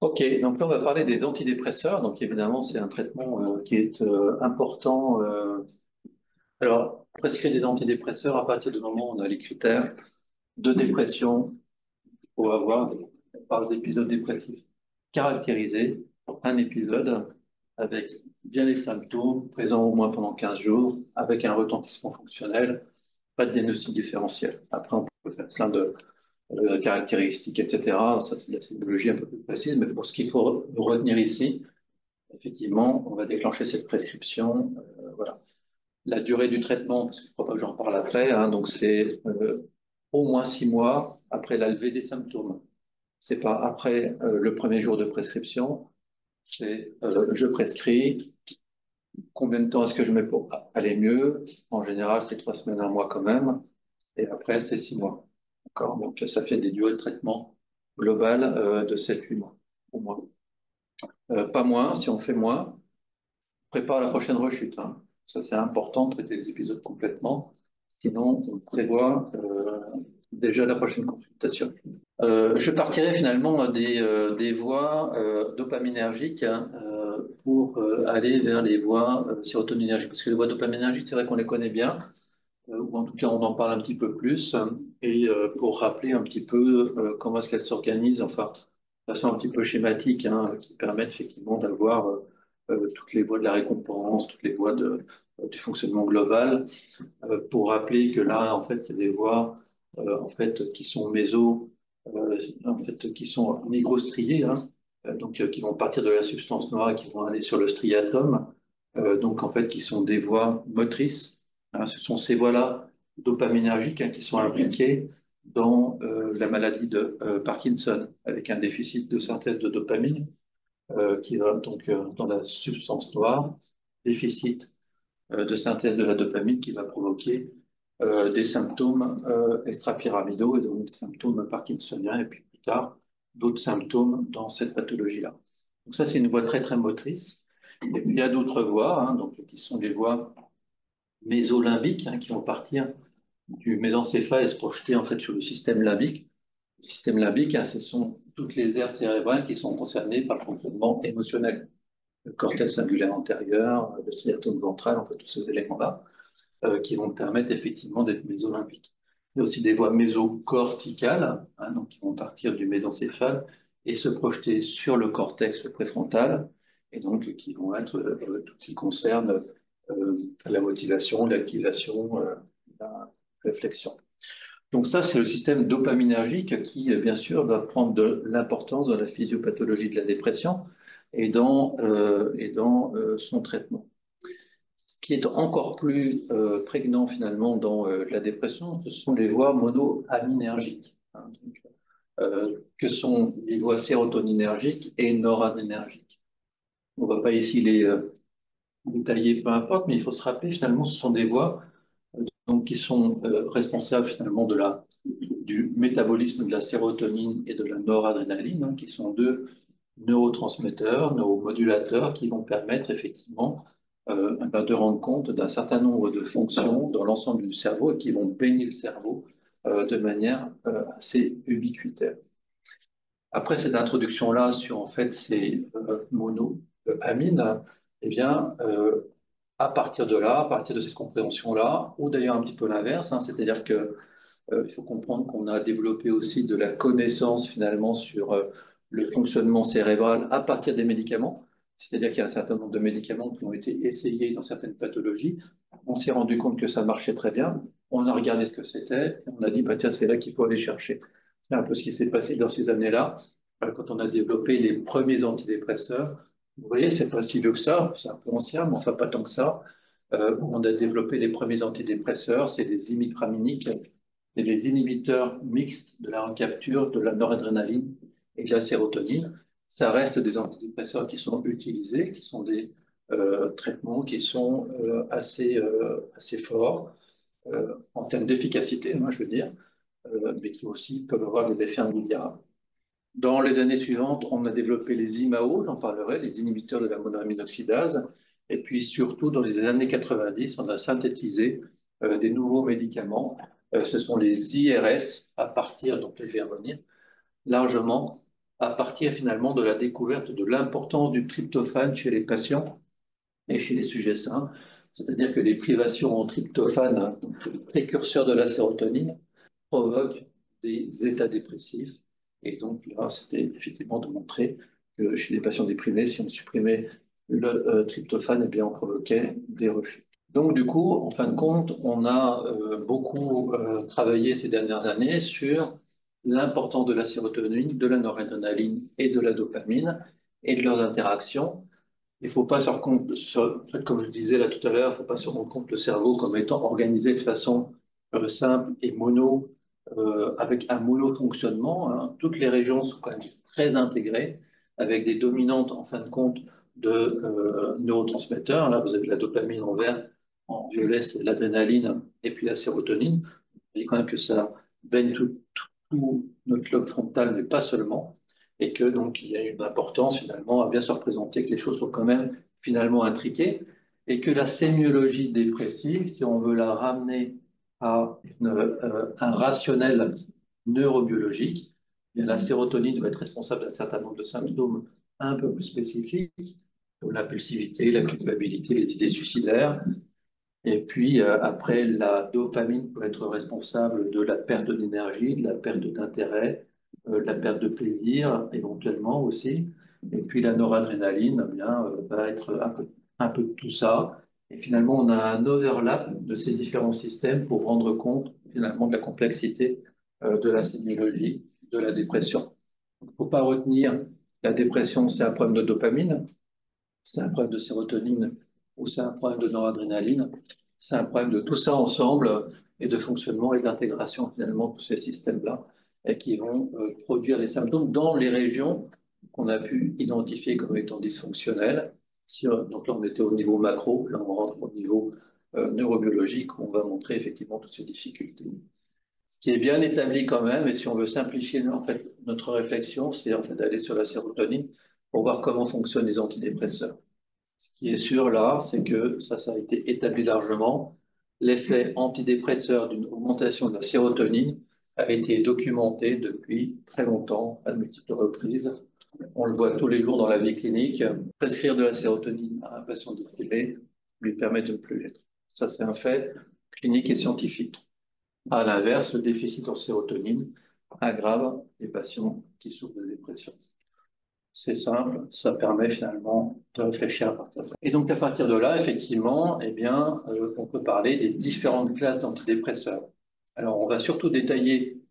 Ok, donc là on va parler des antidépresseurs. Donc évidemment c'est un traitement qui est important. Alors prescrire des antidépresseurs à partir du moment où on a les critères de dépression pour avoir, on parle d'épisodes dépressifs caractérisés, un épisode avec bien les symptômes présents au moins pendant 15 jours, avec un retentissement fonctionnel, pas de diagnostic différentiel. Après on peut faire plein de caractéristiques, etc. Ça c'est de la psychologie un peu plus précise, mais pour ce qu'il faut retenir ici, effectivement, on va déclencher cette prescription. Voilà. La durée du traitement, parce que je ne crois pas que j'en parle après, hein, donc c'est au moins 6 mois après la levée des symptômes. C'est pas après le premier jour de prescription, c'est je prescris, combien de temps est-ce que je mets pour aller mieux? En général, c'est 3 semaines, un mois quand même, et après, c'est 6 mois. D'accord? Donc ça fait des durées de traitement globales de 7 8 mois, au moins. Pas moins, si on fait moins, prépare la prochaine rechute, hein. Ça, c'est important de traiter les épisodes complètement. Sinon, on prévoit déjà la prochaine consultation. Je partirai finalement des voies dopaminergiques, hein, pour aller vers les voies sérotoninergiques. Parce que les voies dopaminergiques, c'est vrai qu'on les connaît bien, ou en tout cas on en parle un petit peu plus, et pour rappeler un petit peu comment est-ce qu'elles s'organisent, enfin, de façon un petit peu schématique, hein, qui permettent effectivement d'avoir toutes les voies de la récompense, toutes les voies du fonctionnement global, pour rappeler que là, en fait, il y a des voies en fait, qui sont en fait, qui sont nigrostriées, hein, donc qui vont partir de la substance noire et qui vont aller sur le striatum, donc en fait, qui sont des voies motrices, hein. Ce sont ces voies-là dopaminergiques, hein, qui sont impliquées dans la maladie de Parkinson, avec un déficit de synthèse de dopamine qui va donc dans la substance noire, déficit de synthèse de la dopamine qui va provoquer des symptômes extrapyramidaux et donc des symptômes parkinsoniens et puis plus tard d'autres symptômes dans cette pathologie-là. Donc ça, c'est une voie très très motrice. Et puis il y a d'autres voies, hein, donc, qui sont des voies mésolimbiques, hein, qui vont partir du mésencéphale et se projeter en fait sur le système limbique. Le système limbique, hein, ce sont toutes les aires cérébrales qui sont concernées par le fonctionnement émotionnel. Le cortex singulaire antérieur, le striatum ventral, en fait, tous ces éléments-là qui vont permettre effectivement d'être mésolimbiques. Il y a aussi des voies mésocorticales, hein, donc qui vont partir du mésencéphale et se projeter sur le cortex préfrontal, et donc qui vont être tout ce qui concerne la motivation, l'activation, la réflexion. Donc ça, c'est le système dopaminergique qui, bien sûr, va prendre de l'importance dans la physiopathologie de la dépression et dans son traitement. Ce qui est encore plus prégnant finalement dans la dépression, ce sont les voies monoaminergiques, hein, donc, que sont les voies sérotoninergiques et noradrénergiques. On ne va pas ici les détailler, peu importe, mais il faut se rappeler finalement ce sont des voies donc, qui sont responsables finalement du métabolisme de la sérotonine et de la noradrénaline, hein, qui sont deux neurotransmetteurs, neuromodulateurs qui vont permettre effectivement de rendre compte d'un certain nombre de fonctions dans l'ensemble du cerveau et qui vont baigner le cerveau de manière assez ubiquitaire. Après cette introduction-là sur en fait ces monoamines, eh bien, à partir de là, à partir de cette compréhension-là, ou d'ailleurs un petit peu l'inverse, hein, c'est-à-dire que il faut comprendre qu'on a développé aussi de la connaissance finalement sur le fonctionnement cérébral à partir des médicaments. C'est-à-dire qu'il y a un certain nombre de médicaments qui ont été essayés dans certaines pathologies. On s'est rendu compte que ça marchait très bien. On a regardé ce que c'était et on a dit, bah, tiens, c'est là qu'il faut aller chercher. C'est un peu ce qui s'est passé dans ces années-là, quand on a développé les premiers antidépresseurs. Vous voyez, c'est pas si vieux que ça, c'est un peu ancien, mais enfin pas tant que ça. On a développé les premiers antidépresseurs, c'est les imipraminiques, c'est les inhibiteurs mixtes de la recapture de la noradrénaline et de la sérotonine. Ça reste des antidépresseurs qui sont utilisés, qui sont des traitements qui sont assez forts en termes d'efficacité, moi je veux dire, mais qui aussi peuvent avoir des effets indésirables. Dans les années suivantes, on a développé les IMAO, j'en parlerai, les inhibiteurs de la monoamine oxydase. Et puis surtout, dans les années 90, on a synthétisé des nouveaux médicaments. Ce sont les IRS, à partir, donc là, je vais y revenir, largement. à partir finalement de la découverte de l'importance du tryptophane chez les patients et chez les sujets sains. C'est-à-dire que les privations en tryptophane, donc le précurseur de la sérotonine, provoquent des états dépressifs. Et donc là, c'était effectivement de montrer que chez les patients déprimés, si on supprimait le tryptophane, eh bien, on provoquait des rechutes. Donc du coup, en fin de compte, on a beaucoup travaillé ces dernières années sur l'importance de la sérotonine, de la noradrénaline et de la dopamine et de leurs interactions. Il ne faut pas se rendre compte, en fait, comme je disais là tout à l'heure, il ne faut pas se rendre compte le cerveau comme étant organisé de façon simple et mono, avec un monofonctionnement, hein. Toutes les régions sont quand même très intégrées, avec des dominantes, en fin de compte, de neurotransmetteurs. Là, vous avez la dopamine en vert, en violet, c'est l'adrénaline, et puis la sérotonine. Vous voyez quand même que ça baigne tout notre lobe frontal, mais pas seulement, et que donc il y a une importance finalement à bien se représenter que les choses sont quand même finalement intriquées, et que la sémiologie dépressive, si on veut la ramener à un rationnel neurobiologique, eh bien, la sérotonine va être responsable d'un certain nombre de symptômes un peu plus spécifiques, comme l'impulsivité, la culpabilité, les idées suicidaires. Et puis après, la dopamine peut être responsable de la perte d'énergie, de la perte d'intérêt, de la perte de plaisir éventuellement aussi. Et puis la noradrénaline, eh bien, va être un peu de tout ça. Et finalement, on a un overlap de ces différents systèmes pour rendre compte finalement de la complexité de la sémiologie de la dépression. Il ne faut pas retenir la dépression, c'est un problème de dopamine, c'est un problème de sérotonine ou c'est un problème de noradrénaline. C'est un problème de tout ça ensemble et de fonctionnement et d'intégration finalement de tous ces systèmes-là et qui vont produire des symptômes dans les régions qu'on a pu identifier comme étant dysfonctionnelles. Donc là, on était au niveau macro, là, on rentre au niveau neurobiologique où on va montrer effectivement toutes ces difficultés. Ce qui est bien établi quand même, et si on veut simplifier en fait, notre réflexion, c'est en fait d'aller sur la sérotonine pour voir comment fonctionnent les antidépresseurs. Ce qui est sûr là, c'est que ça a été établi largement. L'effet antidépresseur d'une augmentation de la sérotonine a été documenté depuis très longtemps, à de multiples reprises. On le voit tous les jours dans la vie clinique. Prescrire de la sérotonine à un patient déprimé lui permet de ne plus l'être. Ça, c'est un fait clinique et scientifique. À l'inverse, le déficit en sérotonine aggrave les patients qui souffrent de dépression. C'est simple, ça permet finalement de réfléchir à partir de ça. Et donc à partir de là, effectivement, eh bien, on peut parler des différentes classes d'antidépresseurs. Alors on va surtout détailler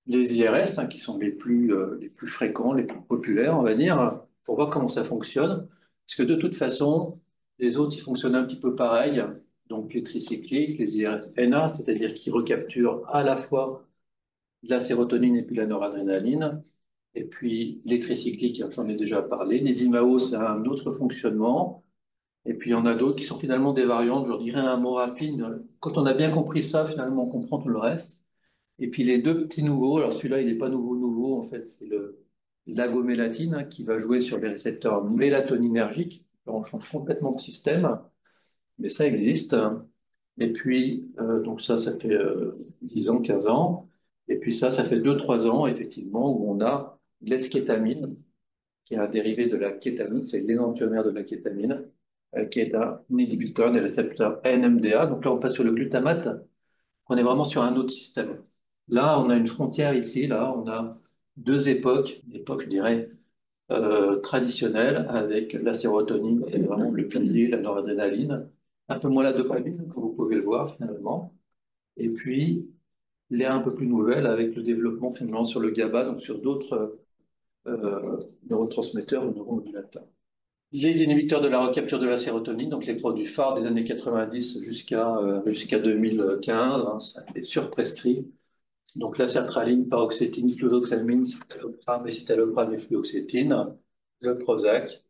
les IRS, hein, qui sont les plus fréquents, les plus populaires, on va dire, pour voir comment ça fonctionne. Parce que de toute façon, les autres, ils fonctionnent un petit peu pareil. Donc les tricycliques, les IRS-NA, c'est-à-dire qui recapturent à la fois de la sérotonine et puis la noradrénaline. Et puis les tricycliques, j'en ai déjà parlé. Les IMAO, c'est un autre fonctionnement. Et puis il y en a d'autres qui sont finalement des variantes. Je dirais un mot rapide. Quand on a bien compris ça, finalement, on comprend tout le reste. Et puis les deux petits nouveaux, alors celui-là, il n'est pas nouveau, en fait, c'est l'agomélatine, hein, qui va jouer sur les récepteurs mélatoninergiques. On change complètement de système, mais ça existe. Et puis, donc ça fait 10 ans, 15 ans. Et puis ça fait 2, 3 ans, effectivement, où on a l'eskétamine, qui est un dérivé de la kétamine, c'est l'énantiomère de la kétamine, qui est un inhibiteur des récepteurs NMDA. Donc là, on passe sur le glutamate, on est vraiment sur un autre système. Là, on a une frontière ici, là, on a deux époques, l'époque, je dirais, traditionnelle, avec la sérotonine, qui est vraiment le pilier, la noradrénaline, un peu moins la dopamine, comme vous pouvez le voir finalement, et puis l'ère un peu plus nouvelle avec le développement finalement sur le GABA, donc sur d'autres neurotransmetteurs ou neuromodulateurs. Les inhibiteurs de la recapture de la sérotonine, donc les produits phares des années 90 jusqu'à 2015, hein, ça a été surprescrit. Donc la sertraline, paroxétine, fluoxamine, citalopram, escitalopram et fluoxétine, le Prozac.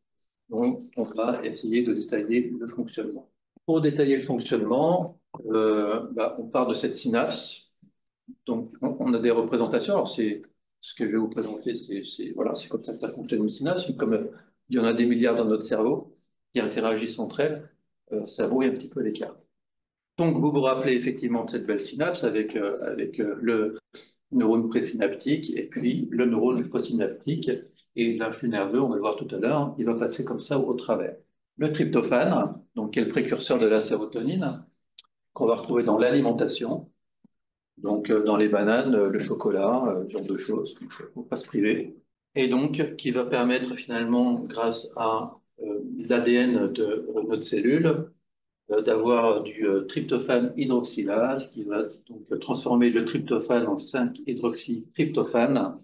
Donc on va essayer de détailler le fonctionnement. Pour détailler le fonctionnement, on part de cette synapse. Donc on a des représentations. Alors c'est ce que je vais vous présenter, voilà, c'est comme ça que ça fonctionne une synapse. Comme il y en a des milliards dans notre cerveau qui interagissent entre elles, ça brouille un petit peu l'écart. Donc vous vous rappelez effectivement de cette belle synapse avec le neurone présynaptique et puis le neurone postsynaptique. et l'influx nerveux, on va le voir tout à l'heure, il va passer comme ça au travers. Le tryptophane, donc, qui est le précurseur de la sérotonine, qu'on va retrouver dans l'alimentation, donc dans les bananes, le chocolat, ce genre de choses, il ne faut pas se priver. Et donc, qui va permettre finalement, grâce à l'ADN de notre cellule, d'avoir du tryptophane hydroxylase qui va donc transformer le tryptophane en 5-hydroxytryptophane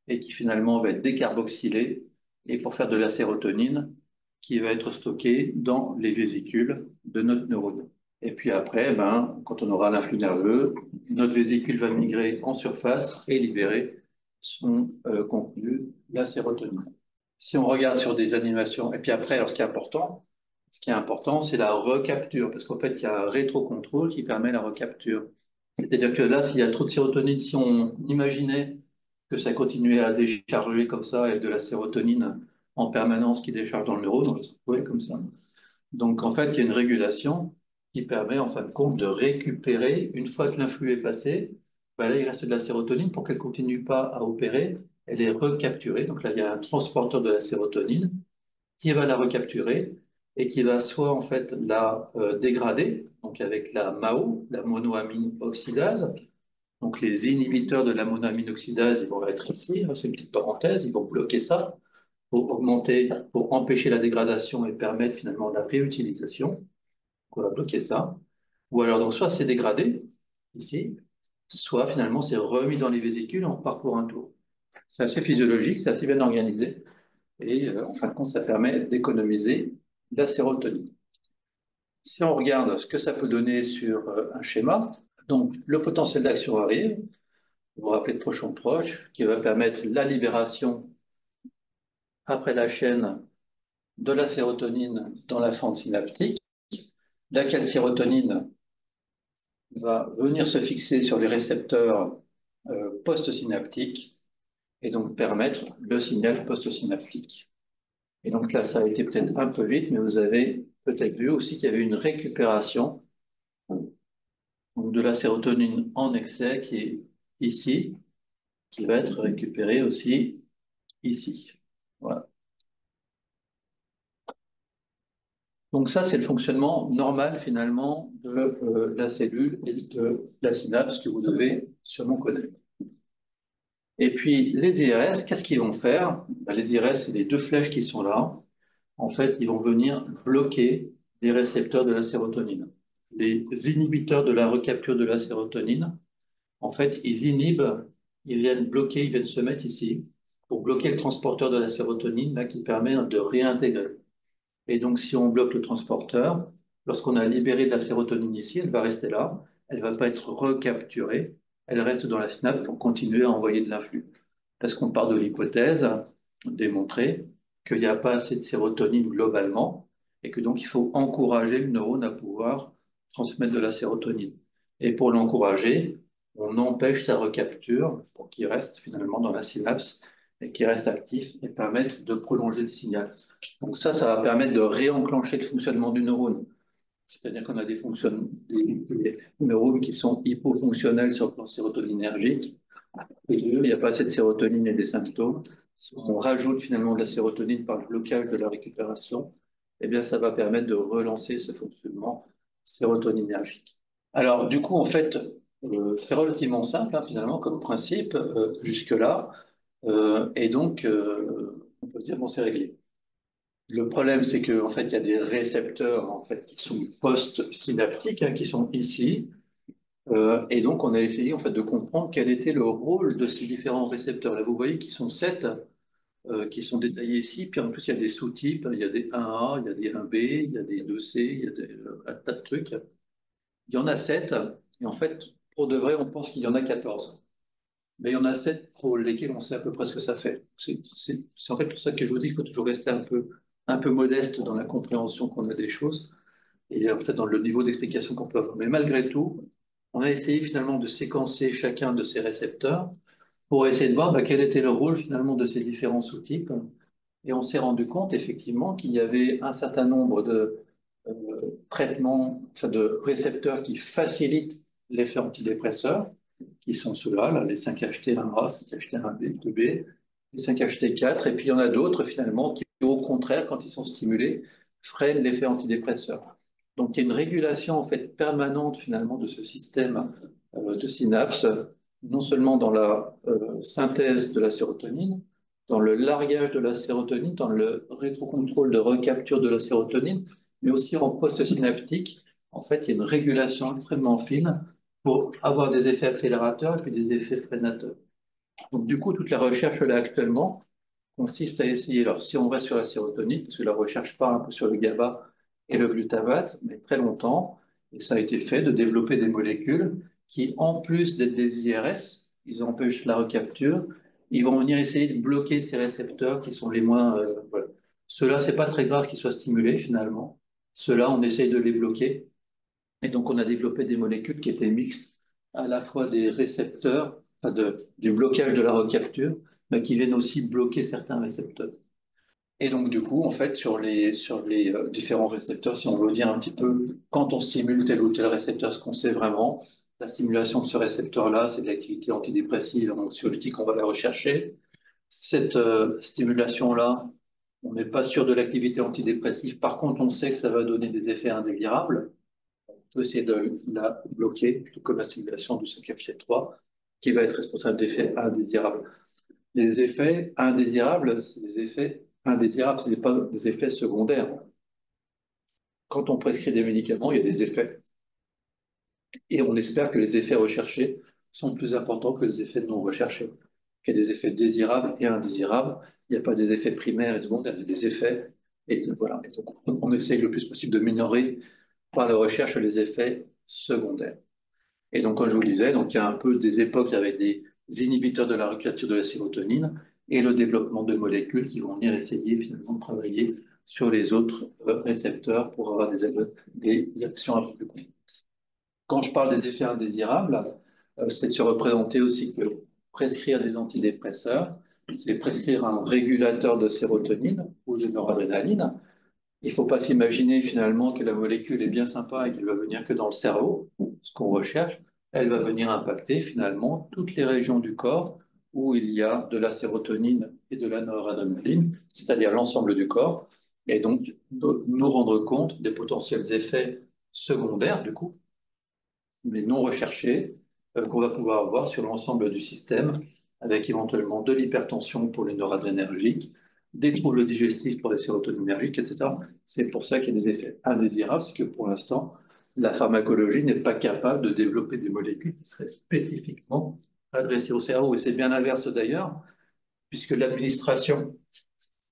et qui finalement va être décarboxylé et pour faire de la sérotonine qui va être stockée dans les vésicules de notre neurone. Et puis après, ben, quand on aura l'influx nerveux, notre vésicule va migrer en surface et libérer son contenu, la sérotonine. Si on regarde sur des animations, et puis après, alors ce qui est important, c'est la recapture, parce qu'en fait, il y a un rétrocontrôle qui permet la recapture. C'est-à-dire que là, s'il y a trop de sérotonine, si on imaginait que ça continuait à décharger comme ça, et de la sérotonine en permanence qui décharge dans le neurone, on le trouvait comme ça. Donc, en fait, il y a une régulation qui permet, en fin de compte, de récupérer, une fois que l'influx est passé, ben là, il reste de la sérotonine. Pour qu'elle ne continue pas à opérer, elle est recapturée. Donc là, il y a un transporteur de la sérotonine qui va la recapturer et qui va soit, en fait, la dégrader, donc avec la MAO, la monoamine oxydase. Donc, les inhibiteurs de la monoamine oxydase, ils vont être ici, hein, c'est une petite parenthèse, ils vont bloquer ça pour augmenter, pour empêcher la dégradation et permettre finalement la réutilisation. On va bloquer ça. Ou alors, donc, soit c'est dégradé, ici, soit finalement c'est remis dans les vésicules en parcours un tour. C'est assez physiologique, c'est assez bien organisé. Et en fin de compte, ça permet d'économiser la sérotonine. Si on regarde ce que ça peut donner sur un schéma, donc le potentiel d'action arrive, vous vous rappelez de proche en proche, qui va permettre la libération après la chaîne de la sérotonine dans la fente synaptique, laquelle sérotonine va venir se fixer sur les récepteurs postsynaptiques et donc permettre le signal postsynaptique. Et donc là, ça a été peut-être un peu vite, mais vous avez peut-être vu aussi qu'il y avait une récupération donc de la sérotonine en excès qui est ici, qui va être récupérée aussi ici. Voilà. Donc ça, c'est le fonctionnement normal finalement de la cellule et de la synapse que vous devez sûrement connaître. Et puis les IRS, qu'est-ce qu'ils vont faire? Ben, les IRS, c'est les deux flèches qui sont là. En fait, ils vont venir bloquer les récepteurs de la sérotonine. Les inhibiteurs de la recapture de la sérotonine, en fait, ils inhibent, ils viennent bloquer, ils viennent se mettre ici pour bloquer le transporteur de la sérotonine là, qui permet de réintégrer. Et donc, si on bloque le transporteur, lorsqu'on a libéré de la sérotonine ici, elle va rester là, elle ne va pas être recapturée, elle reste dans la synapse pour continuer à envoyer de l'influx. Parce qu'on part de l'hypothèse démontrée qu'il n'y a pas assez de sérotonine globalement et que donc il faut encourager le neurone à pouvoir transmettre de la sérotonine. Et pour l'encourager, on empêche sa recapture pour qu'il reste finalement dans la synapse et qu'il reste actif et permettre de prolonger le signal. Donc ça va permettre de réenclencher le fonctionnement du neurone. C'est-à-dire qu'on a des neurones qui sont hypofonctionnels sur le plan sérotoninergique. Et il n'y a pas assez de sérotonine et des symptômes. Si on rajoute finalement de la sérotonine par le blocage de la récupération, eh bien, ça va permettre de relancer ce fonctionnement sérotoninergique. Alors, du coup, en fait, c'est relativement simple, hein, finalement, comme principe, jusque-là. Et donc, on peut se dire, bon, c'est réglé. Le problème, c'est qu'en fait, il y a des récepteurs en fait, qui sont post-synaptiques, hein, qui sont ici. Et donc, on a essayé en fait, de comprendre quel était le rôle de ces différents récepteurs. Là, vous voyez qu'ils sont 7, qui sont détaillés ici. Puis en plus, il y a des sous-types. Il y a des 1A, il y a des 1B, il y a des 2C, il y a un tas de trucs. Il y en a 7. Et en fait, pour de vrai, on pense qu'il y en a 14. Mais il y en a 7 pour lesquels on sait à peu près ce que ça fait. C'est en fait pour ça que je vous dis qu'il faut toujours rester un peu modeste dans la compréhension qu'on a des choses et en fait dans le niveau d'explication qu'on peut avoir. Mais malgré tout, on a essayé finalement de séquencer chacun de ces récepteurs pour essayer de voir quel était le rôle finalement de ces différents sous-types. Et on s'est rendu compte effectivement qu'il y avait un certain nombre de traitements, enfin de récepteurs qui facilitent l'effet antidépresseur, qui sont ceux-là, là, les 5HT1A, 5HT1B, 2B, les 5-HT4, et puis il y en a d'autres finalement qui, au contraire, quand ils sont stimulés, freinent l'effet antidépresseur. Donc il y a une régulation en fait permanente finalement de ce système de synapses, non seulement dans la synthèse de la sérotonine, dans le largage de la sérotonine, dans le rétrocontrôle de recapture de la sérotonine, mais aussi en post-synaptique. En fait, il y a une régulation extrêmement fine pour avoir des effets accélérateurs et puis des effets freinateurs. Donc, du coup, toute la recherche là actuellement consiste à essayer, alors si on reste sur la sérotonine, parce que la recherche part un peu sur le GABA et le glutamate, mais très longtemps, et ça a été fait, de développer des molécules qui, en plus d'être des IRS, ils empêchent la recapture, ils vont venir essayer de bloquer ces récepteurs qui sont les moins... voilà. Ceux-là, c'est pas très grave qu'ils soient stimulés finalement. Ceux-là, on essaye de les bloquer. Et donc, on a développé des molécules qui étaient mixtes, à la fois des récepteurs, enfin du blocage de la recapture, mais qui viennent aussi bloquer certains récepteurs. Et donc, du coup, en fait, sur les différents récepteurs, si on veut dire un petit peu, quand on stimule tel ou tel récepteur, ce qu'on sait vraiment, la stimulation de ce récepteur-là, c'est de l'activité antidépressive, anxiolytique, on va la rechercher. Cette stimulation-là, on n'est pas sûr de l'activité antidépressive. Par contre, on sait que ça va donner des effets indésirables. On peut essayer de la bloquer, tout comme la stimulation du 5-HT3, qui va être responsable d'effets indésirables. Les effets indésirables, c'est des effets indésirables, ce n'est pas des effets secondaires. Quand on prescrit des médicaments, il y a des effets. Et on espère que les effets recherchés sont plus importants que les effets non recherchés. Il y a des effets désirables et indésirables. Il n'y a pas des effets primaires et secondaires, il y a des effets. Et voilà. Et donc, on essaye le plus possible de minorer par la recherche les effets secondaires. Et donc, comme je vous le disais, donc, il y a un peu des époques avec des inhibiteurs de la recapture de la sérotonine et le développement de molécules qui vont venir essayer finalement de travailler sur les autres récepteurs pour avoir des actions un peu plus complexes. Quand je parle des effets indésirables, c'est de se représenter aussi que prescrire des antidépresseurs, c'est prescrire un régulateur de sérotonine ou de noradrénaline. Il ne faut pas s'imaginer finalement que la molécule est bien sympa et qu'elle va venir que dans le cerveau, ce qu'on recherche. Elle va venir impacter finalement toutes les régions du corps où il y a de la sérotonine et de la noradrénaline, c'est-à-dire l'ensemble du corps, et donc nous rendre compte des potentiels effets secondaires, du coup, mais non recherchés, qu'on va pouvoir avoir sur l'ensemble du système, avec éventuellement de l'hypertension pour les noradrénergiques, des troubles digestifs pour les sérotoninergiques, etc. C'est pour ça qu'il y a des effets indésirables, c'est que pour l'instant, la pharmacologie n'est pas capable de développer des molécules qui seraient spécifiquement adressées au cerveau. Et c'est bien l'inverse d'ailleurs, puisque l'administration,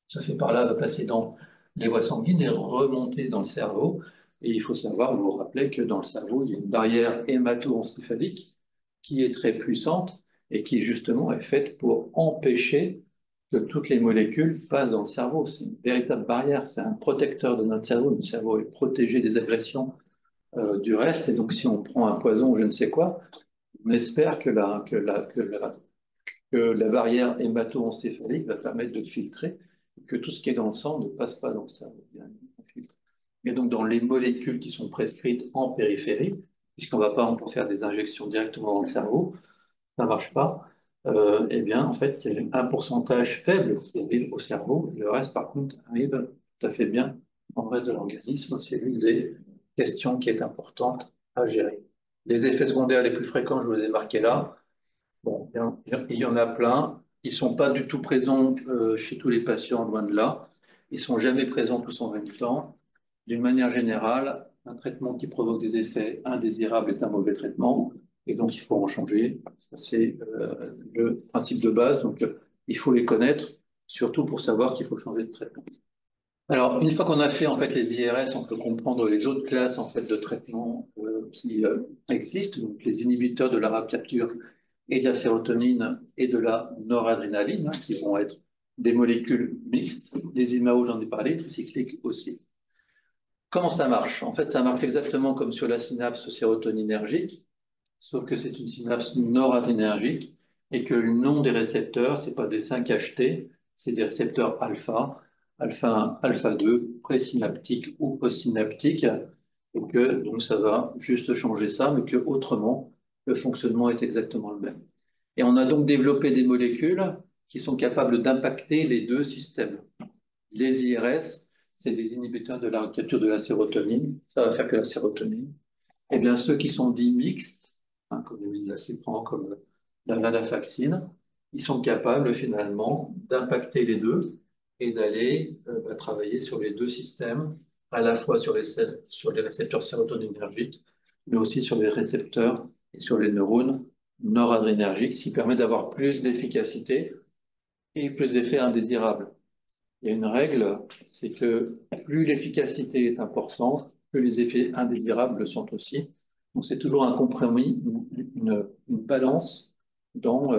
ça fait par là, va passer dans les voies sanguines et remonter dans le cerveau. Et il faut savoir, vous vous rappelez que dans le cerveau, il y a une barrière hémato-encéphalique qui est très puissante et qui justement est faite pour empêcher que toutes les molécules passent dans le cerveau. C'est une véritable barrière, c'est un protecteur de notre cerveau. Notre cerveau est protégé des agressions du reste. Et donc si on prend un poison ou je ne sais quoi, on espère que la barrière hémato-encéphalique va permettre de filtrer, que tout ce qui est dans le sang ne passe pas dans le cerveau. Il y a un filtre. Et donc, dans les molécules qui sont prescrites en périphérie, puisqu'on ne va pas en faire des injections directement dans le cerveau, ça ne marche pas, eh bien, en fait, il y a un pourcentage faible qui arrive au cerveau, et le reste, par contre, arrive tout à fait bien dans le reste de l'organisme. C'est l'une des questions qui est importante à gérer. Les effets secondaires les plus fréquents, je vous les ai marqués là. Bon, il y en a plein. Ils ne sont pas du tout présents chez tous les patients, loin de là. Ils ne sont jamais présents tous en même temps. D'une manière générale, un traitement qui provoque des effets indésirables est un mauvais traitement, et donc il faut en changer. Ça, c'est le principe de base. Donc, il faut les connaître, surtout pour savoir qu'il faut changer de traitement. Alors, une fois qu'on a fait en fait les IRS, on peut comprendre les autres classes en fait de traitements qui existent, donc les inhibiteurs de la recapture et de la sérotonine et de la noradrénaline, hein, qui vont être des molécules mixtes. Les IMAO, j'en ai parlé, tricycliques aussi. Comment ça marche? En fait, ça marche exactement comme sur la synapse sérotoninergique, sauf que c'est une synapse noradrénergique et que le nom des récepteurs, c'est pas des 5-HT, c'est des récepteurs alpha, alpha 1, alpha 2, présynaptique ou postsynaptique, et que donc ça va juste changer ça, mais que autrement, le fonctionnement est exactement le même. Et on a donc développé des molécules qui sont capables d'impacter les deux systèmes. Les IRS, c'est des inhibiteurs de la recapture de la sérotonine, ça va faire que la sérotonine. Et bien ceux qui sont dits mixtes, hein, comme le midazolam, comme la venlafaxine, ils sont capables finalement d'impacter les deux et d'aller travailler sur les deux systèmes, à la fois sur les récepteurs sérotoninergiques, mais aussi sur les récepteurs et sur les neurones noradrénergiques, ce qui permet d'avoir plus d'efficacité et plus d'effets indésirables. Il y a une règle, c'est que plus l'efficacité est importante, plus les effets indésirables le sont aussi. Donc c'est toujours un compromis, une balance dans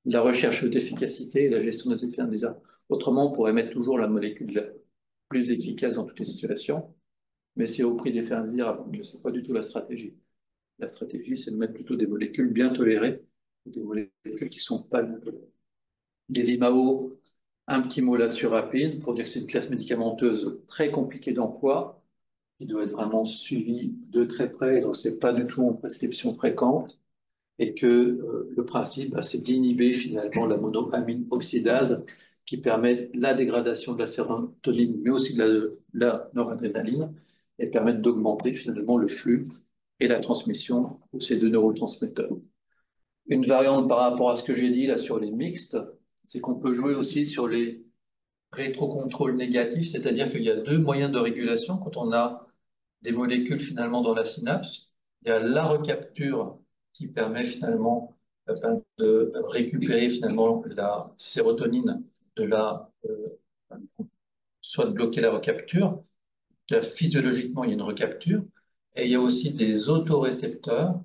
la recherche d'efficacité et la gestion des effets indésirables. Autrement, on pourrait mettre toujours la molécule la plus efficace dans toutes les situations, mais c'est au prix d'effets indésirables. Donc ce n'est pas du tout la stratégie. La stratégie, c'est de mettre plutôt des molécules bien tolérées, des molécules qui ne sont pas bien tolérées. Les IMAO, un petit mot là-dessus rapide pour dire que c'est une classe médicamenteuse très compliquée d'emploi, qui doit être vraiment suivie de très près, donc c'est pas du tout en prescription fréquente, et que le principe, c'est d'inhiber finalement la monoamine oxydase qui permet la dégradation de la sérotonine, mais aussi de la noradrénaline, et permettre d'augmenter finalement le flux et la transmission de ces deux neurotransmetteurs. Une variante par rapport à ce que j'ai dit là sur les mixtes, c'est qu'on peut jouer aussi sur les rétrocontrôles négatifs, c'est-à-dire qu'il y a deux moyens de régulation quand on a des molécules finalement dans la synapse. Il y a la recapture qui permet finalement de récupérer finalement la sérotonine de soit de bloquer la recapture. Là, physiologiquement, il y a une recapture. Et il y a aussi des autorécepteurs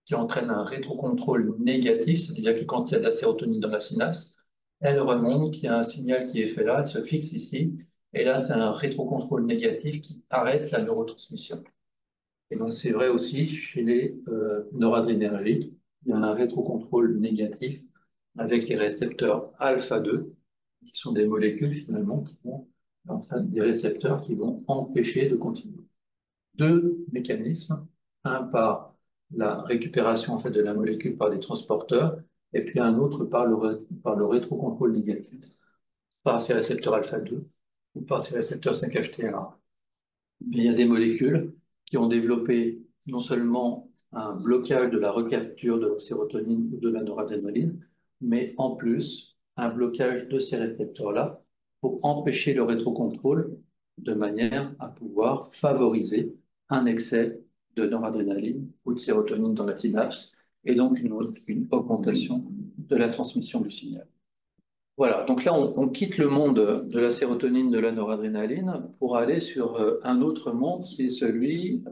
qui entraînent un rétrocontrôle négatif, c'est-à-dire que quand il y a de la sérotonine dans la synapse, elle remonte, qu'il y a un signal qui est fait là, elle se fixe ici, et là, c'est un rétrocontrôle négatif qui arrête la neurotransmission. Et donc, c'est vrai aussi chez les noradrénergiques, il y a un rétrocontrôle négatif avec les récepteurs alpha-2, qui sont des molécules finalement qui vont, enfin, des récepteurs qui vont empêcher de continuer. Deux mécanismes, un par la récupération en fait, de la molécule par des transporteurs, et puis un autre par le rétrocontrôle négatif, par ces récepteurs alpha-2 ou par ces récepteurs 5-HT1. Mais il y a des molécules qui ont développé non seulement un blocage de la recapture de la sérotonine ou de la noradrénaline, mais en plus un blocage de ces récepteurs-là pour empêcher le rétrocontrôle de manière à pouvoir favoriser un excès de noradrénaline ou de sérotonine dans la synapse et donc une augmentation de la transmission du signal. Voilà, donc là, on quitte le monde de la sérotonine, de la noradrénaline, pour aller sur un autre monde qui est celui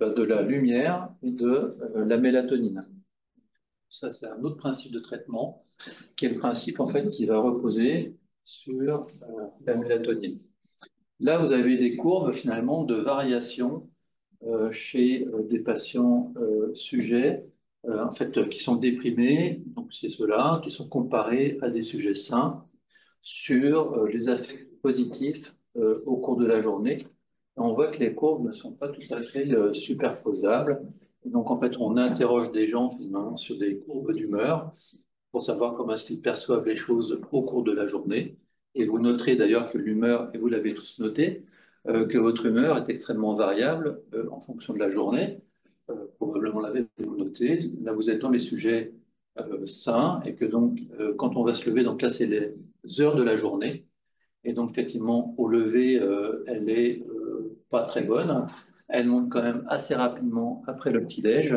de la lumière et de la mélatonine. Ça, c'est un autre principe de traitement, qui est le principe en fait qui va reposer sur la mélatonine. Là, vous avez des courbes finalement de variation chez des patients sujets en fait, qui sont déprimés, donc c'est ceux-là, qui sont comparés à des sujets sains sur les affects positifs au cours de la journée. On voit que les courbes ne sont pas tout à fait superposables. Et donc, en fait, on interroge des gens finalement sur des courbes d'humeur pour savoir comment est-ce qu'ils perçoivent les choses au cours de la journée. Et vous noterez d'ailleurs que l'humeur, et vous l'avez tous noté, que votre humeur est extrêmement variable en fonction de la journée. Probablement l'avez-vous noté. Là, vous êtes dans les sujets sains et que donc, quand on va se lever, donc là, c'est les heures de la journée. Et donc, effectivement, au lever, elle est pas très bonne. Elle monte quand même assez rapidement après le petit-déj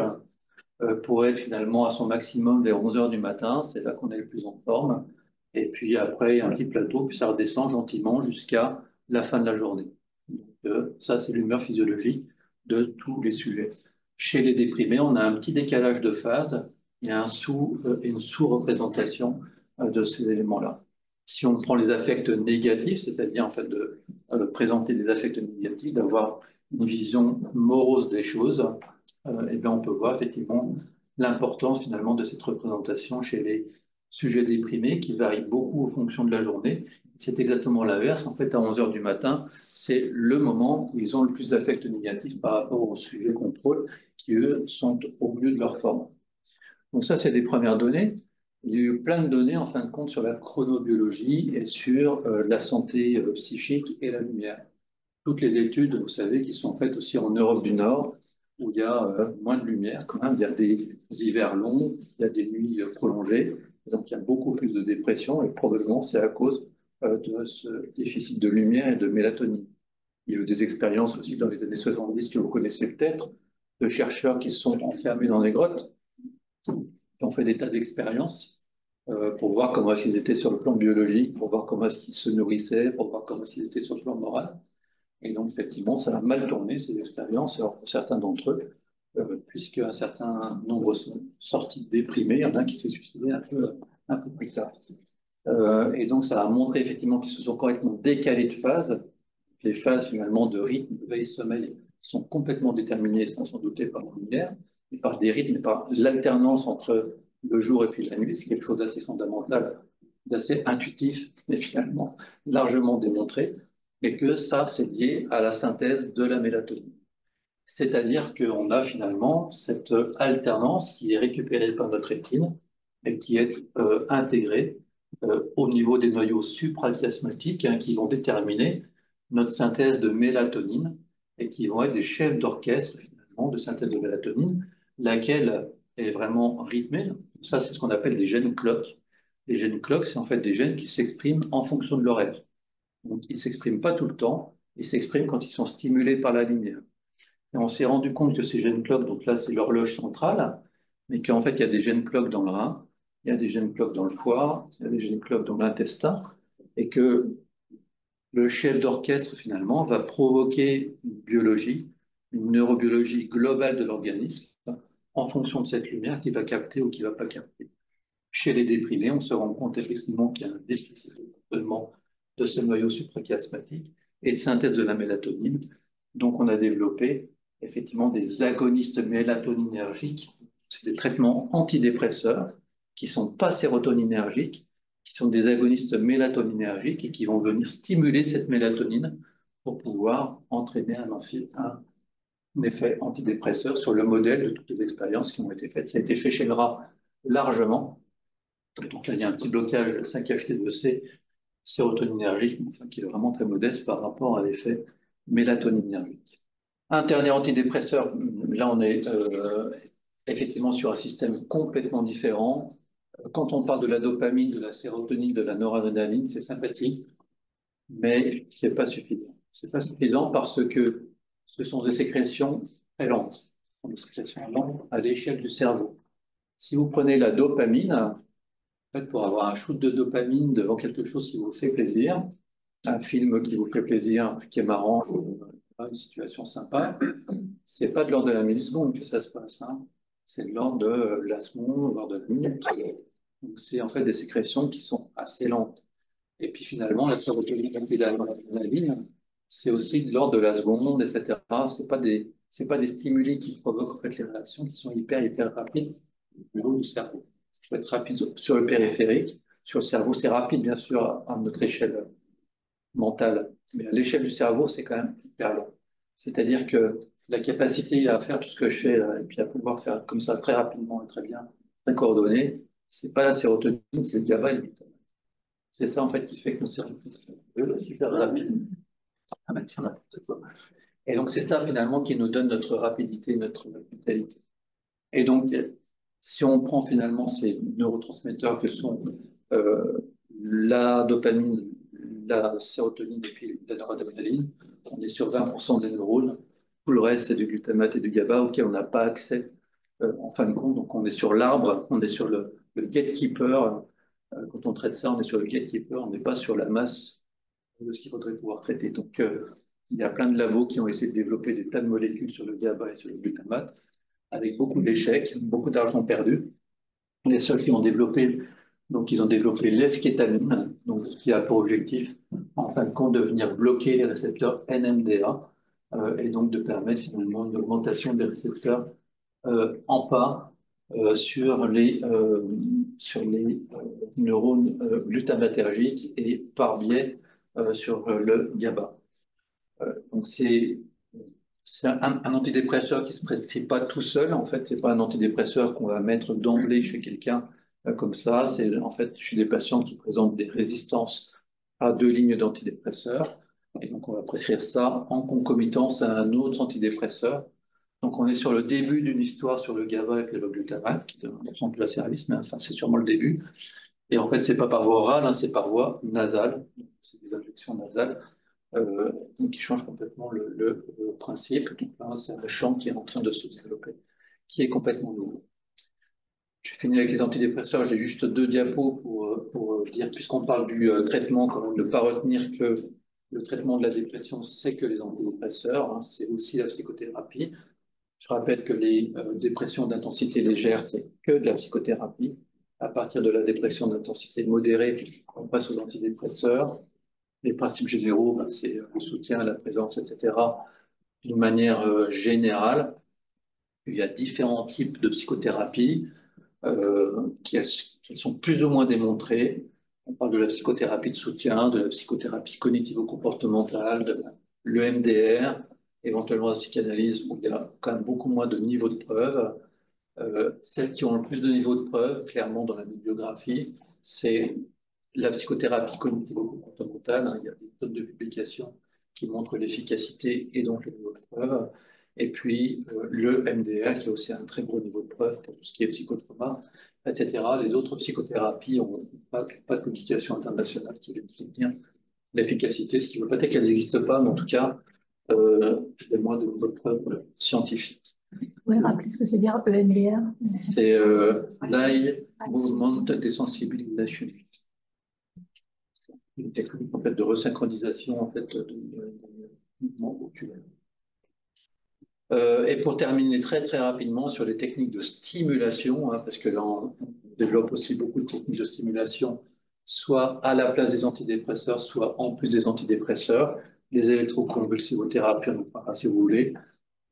pour être finalement à son maximum vers 11 heures du matin. C'est là qu'on est le plus en forme. Et puis après, il y a un petit plateau, puis ça redescend gentiment jusqu'à la fin de la journée. Donc, ça, c'est l'humeur physiologique de tous les sujets. Chez les déprimés, on a un petit décalage de phase et une sous-représentation de ces éléments-là. Si on prend les affects négatifs, c'est-à-dire en fait de présenter des affects négatifs, d'avoir une vision morose des choses, eh bien on peut voir effectivement l'importance finalement de cette représentation chez les sujets déprimés qui varient beaucoup en fonction de la journée. C'est exactement l'inverse. En fait, à 11 heures du matin, c'est le moment où ils ont le plus d'affects négatifs par rapport aux sujets contrôle qui, eux, sont au mieux de leur forme. Donc ça, c'est des premières données. il y a eu plein de données en fin de compte sur la chronobiologie et sur la santé psychique et la lumière. Toutes les études, vous savez, qui sont faites aussi en Europe du Nord, où il y a moins de lumière quand même, il y a des hivers longs, il y a des nuits prolongées, donc il y a beaucoup plus de dépression et probablement c'est à cause de ce déficit de lumière et de mélatonine. Il y a eu des expériences aussi dans les années 70 que vous connaissez peut-être, de chercheurs qui se sont enfermés dans des grottes, qui ont fait des tas d'expériences pour voir comment est-ce qu'ils étaient sur le plan biologique, pour voir comment est-ce qu'ils se nourrissaient, pour voir comment est-ce qu'ils étaient sur le plan moral. Et donc, effectivement, ça a mal tourné, ces expériences, alors, pour certains d'entre eux, puisqu'un certain nombre sont sortis déprimés, il y en a un qui s'est suicidé un peu plus tard. Et donc, ça a montré effectivement qu'ils se sont correctement décalés de phase. Les phases, finalement, de rythme, de veille-sommeil sont complètement déterminées, sans s'en douter, par la lumière, et par des rythmes, et par l'alternance entre le jour et puis la nuit. C'est quelque chose d'assez fondamental, d'assez intuitif, mais finalement largement démontré, et que ça, c'est lié à la synthèse de la mélatonine. C'est-à-dire qu'on a finalement cette alternance qui est récupérée par notre rétine et qui est intégrée au niveau des noyaux suprachiasmatiques hein, qui vont déterminer notre synthèse de mélatonine et qui vont être des chefs d'orchestre finalement de synthèse de mélatonine, laquelle est vraiment rythmée. Ça, c'est ce qu'on appelle des gènes cloques. Les gènes cloques, c'est en fait des gènes qui s'expriment en fonction de l'horaire. Donc, ils ne s'expriment pas tout le temps, ils s'expriment quand ils sont stimulés par la lumière. Et on s'est rendu compte que ces gènes cloques, donc là c'est l'horloge centrale, mais qu'en fait il y a des gènes cloques dans le rein, il y a des gènes cloques dans le foie, il y a des gènes cloques dans l'intestin, et que le chef d'orchestre finalement va provoquer une biologie, une neurobiologie globale de l'organisme en fonction de cette lumière qu'il va capter ou qu'il ne va pas capter. Chez les déprimés, on se rend compte effectivement qu'il y a un déficit de fonctionnement de ce noyau suprachiasmatique et de synthèse de la mélatonine. Donc, on a développé effectivement des agonistes mélatoninergiques. C'est des traitements antidépresseurs qui ne sont pas sérotoninergiques, qui sont des agonistes mélatoninergiques et qui vont venir stimuler cette mélatonine pour pouvoir entraîner un effet antidépresseur sur le modèle de toutes les expériences qui ont été faites. Ça a été fait chez le rat largement. Donc là, il y a un petit blocage 5-HT2C sérotoninergique, enfin, qui est vraiment très modeste par rapport à l'effet mélatoninergique. Un dernier antidépresseur, là on est effectivement sur un système complètement différent. Quand on parle de la dopamine, de la sérotonine, de la noradrénaline, c'est sympathique, mais c'est pas suffisant. C'est pas suffisant parce que ce sont des sécrétions très lentes. Ce sont des sécrétions lentes à l'échelle du cerveau. Si vous prenez la dopamine, en fait, pour avoir un shoot de dopamine devant quelque chose qui vous fait plaisir, un film qui vous fait plaisir, qui est marrant, une situation sympa, c'est pas de l'ordre de la milliseconde que ça se passe, hein. C'est de l'ordre de la seconde, voire de la minute. Donc c'est en fait des sécrétions qui sont assez lentes. Et puis finalement, la sérotonine et l'adrénaline, c'est aussi de l'ordre de la seconde, etc. C'est pas des stimuli qui provoquent en fait les réactions qui sont hyper rapides au niveau du cerveau. Ça peut être rapide sur le périphérique, sur le cerveau, c'est rapide bien sûr à notre échelle mentale, mais à l'échelle du cerveau, c'est quand même hyper long. C'est-à-dire que la capacité à faire tout ce que je fais là, et puis à pouvoir faire comme ça très rapidement et très bien, très coordonné, c'est pas la sérotonine, c'est le GABA et le glutamate. C'est ça en fait qui fait que le cerveau est super rapide. Ah, ben, tu n'importe quoi. Et donc c'est ça finalement qui nous donne notre rapidité, notre vitalité. Et donc si on prend finalement ces neurotransmetteurs que sont euh, la dopamine, la sérotonine et puis la noradrénaline, on est sur 20% des neurones. Tout le reste, c'est du glutamate et du GABA auquel on n'a pas accès en fin de compte. Donc on est sur l'arbre, on est sur le gatekeeper. Quand on traite ça, on est sur le gatekeeper, on n'est pas sur la masse de ce qu'il faudrait pouvoir traiter. Donc il y a plein de labos qui ont essayé de développer des tas de molécules sur le GABA et sur le glutamate, avec beaucoup d'échecs, beaucoup d'argent perdu. Les seuls qui ont développé, donc ils ont développé l'eskétamine, donc qui a pour objectif, en fin de compte, de venir bloquer les récepteurs NMDA et donc de permettre finalement une augmentation des récepteurs en pas sur les neurones glutamatergiques et par biais sur le GABA. Donc c'est un antidépresseur qui ne se prescrit pas tout seul. En fait, ce n'est pas un antidépresseur qu'on va mettre d'emblée chez quelqu'un comme ça. C'est en fait chez des patients qui présentent des résistances à deux lignes d'antidépresseurs. Et donc, on va prescrire ça en concomitance à un autre antidépresseur. Donc, on est sur le début d'une histoire sur le GABA et le glutamate, qui ne sont plus à service, mais enfin, c'est sûrement le début. Et en fait, c'est pas par voie orale, hein, c'est par voie nasale. C'est des injections nasales, donc qui changent complètement le principe. Donc là, c'est un champ qui est en train de se développer, qui est complètement nouveau. J'ai fini avec les antidépresseurs, j'ai juste deux diapos pour dire, puisqu'on parle du traitement, quand même, ne pas retenir que le traitement de la dépression, c'est que les antidépresseurs, hein, c'est aussi la psychothérapie. Je rappelle que les dépressions d'intensité légère, c'est que de la psychothérapie. À partir de la dépression d'intensité modérée, on passe aux antidépresseurs. Les principes généraux, ben, c'est le soutien, la présence, etc. D'une manière générale, il y a différents types de psychothérapie qui sont plus ou moins démontrées. On parle de la psychothérapie de soutien, de la psychothérapie cognitivo-comportementale, de l'EMDR, éventuellement la psychanalyse, où il y a quand même beaucoup moins de niveaux de preuve. Celles qui ont le plus de niveaux de preuve, clairement dans la bibliographie, c'est la psychothérapie cognitivo-comportementale. Hein, il y a des tonnes de publications qui montrent l'efficacité et donc le niveau de preuve. Et puis le MDR, qui a aussi un très gros niveau de preuve pour tout ce qui est psychotrauma, etc. Les autres psychothérapies n'ont pas de publication internationale qui viennent soutenir l'efficacité, ce qui ne veut pas dire qu'elles n'existent pas, mais en tout cas, il y a moins de niveau de preuve scientifique. Vous pouvez rappeler ce que c'est dire EMDR? C'est l'Eye Movement Desensibilization. C'est une technique en fait, de resynchronisation en fait, de mouvements oculaires. Et pour terminer très rapidement sur les techniques de stimulation, hein, parce que là on développe aussi beaucoup de techniques de stimulation, soit à la place des antidépresseurs, soit en plus des antidépresseurs. Les électroconvulsivothérapies, on en parlera si vous voulez.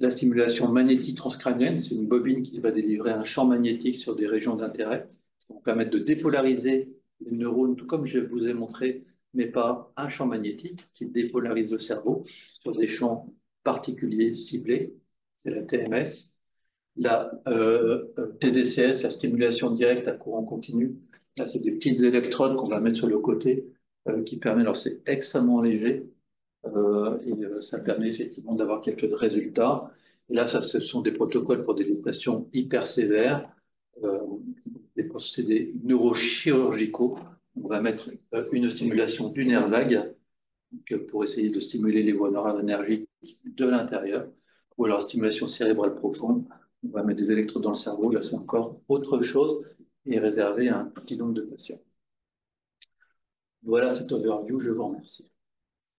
La stimulation magnétique transcrânienne, c'est une bobine qui va délivrer un champ magnétique sur des régions d'intérêt, qui vont permettre de dépolariser les neurones, tout comme je vous ai montré, mais par un champ magnétique qui dépolarise le cerveau sur des champs particuliers ciblés. C'est la TMS. La TDCS, la stimulation directe à courant continu, là, c'est des petites électrodes qu'on va mettre sur le côté, qui permet, alors c'est extrêmement léger, ça permet effectivement d'avoir quelques résultats. Et là, ce sont des protocoles pour des dépressions hyper sévères, euh, des procédés neurochirurgicaux. On va mettre une stimulation du nerf vague pour essayer de stimuler les voies noradrénergiques de l'intérieur, ou alors stimulation cérébrale profonde. On va mettre des électrodes dans le cerveau. Là, c'est encore autre chose et réservé à un petit nombre de patients. Voilà cette overview. Je vous remercie.